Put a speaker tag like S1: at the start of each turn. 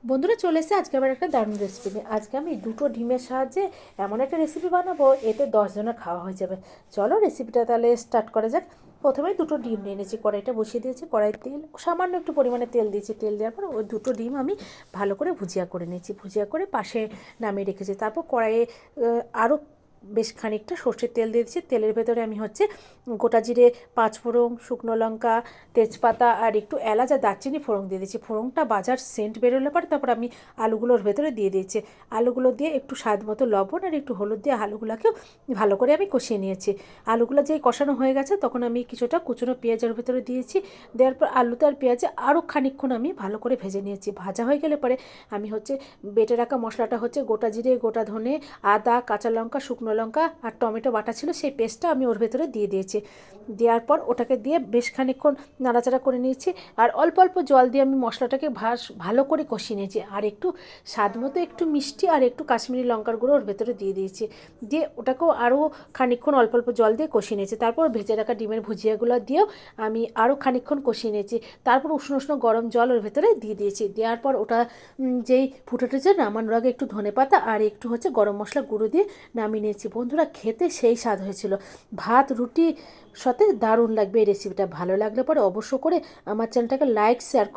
S1: বন্ধুরা চলে এসে আজকে আবার একটা দারুণ রেসিপি নিয়ে। আজকে আমি দুটো ডিমের সাহায্যে এমন একটা রেসিপি বানাবো, এতে 10 জনের খাওয়া হয়ে যাবে। চলো রেসিপিটা তাহলে স্টার্ট করা যাক। প্রথমেই দুটো ডিম নিয়ে নিয়েছি, কড়াইটা বসিয়ে দিয়েছি, কড়াই তেল সামান্য একটু পরিমাণে তেল দিয়েছি। তেল দেওয়ার পর ওই দুটো ডিম আমি ভালো করে ভুজিয়া করে নিয়েছি, ভুজিয়া করে পাশে নামিয়ে রেখেছি। তারপর কড়াইয়ে আরও বেশ খানিকটা সর্ষের তেল দিয়ে দিচ্ছি। তেলের ভেতরে আমি গোটা জিরে, পাঁচফোড়ন, শুকনো লঙ্কা, তেজপাতা আর একটু এলাচ আর দারচিনি ফোড়ন দিয়ে দিচ্ছি। ফোড়নটা বাজার সেন্ট বেরোলে পরে তারপর আমি আলুগুলোর ভেতরে দিয়ে দিয়েছি। আলুগুলো দিয়ে একটু স্বাদ মতো লবণ আর একটু হলুদ দিয়ে আলুগুলোকেও ভালো করে আমি কষিয়ে নিয়েছি। আলুগুলো যেই কষানো হয়ে গেছে তখন আমি কিছুটা কুচনো পেঁয়াজের ভেতরে দিয়েছি। দেওয়ার পর আলুতে আর পেঁয়াজে আরও খানিকক্ষণ আমি ভালো করে ভেজে নিয়েছি। ভাজা হয়ে গেলে পরে আমি বেটে রাখা মশলাটা গোটা জিরে, গোটা ধনে, আদা, কাঁচা লঙ্কা, শুকনো লঙ্কা আর টমেটো বাটা ছিল, সেই পেস্টটা আমি ওর ভেতরে দিয়ে দিয়েছি। দেওয়ার পর ওটাকে দিয়ে বেশ খানিকক্ষণ নাড়াচাড়া করে নিয়েছি। আর অল্প অল্প জল দিয়ে আমি মশলাটাকে ভালো করে কষিয়ে নিয়েছি। আর একটু স্বাদ মতো একটু মিষ্টি আর একটু কাশ্মীরি লঙ্কার গুঁড়ো ওর ভেতরে দিয়ে দিয়েছি। দিয়ে ওটাকেও আরও খানিকক্ষণ অল্প অল্প জল দিয়ে কষিয়ে নিয়েছি। তারপর ভেজে রাখা ডিমের ভুজিয়াগুলো দিয়েও আমি আরও খানিকক্ষণ কষিয়ে নিয়েছি। তারপর উষ্ণ উষ্ণ গরম জল ওর ভেতরে দিয়ে দিয়েছি। দেওয়ার পর ওটা যেই ফুটে উঠেছে, নামানোর আগে একটু ধনেপাতা আর একটু গরম মশলা গুঁড়ো দিয়ে নামিয়ে নিয়েছি। বন্ধুরা খেতে সেই স্বাদ হয়েছিল। ভাত রুটি সাথে দারুণ লাগবে এই রেসিপিটা। ভালো লাগলে পরে অবশ্য করে আমার চ্যানেলটাকে লাইক শেয়ার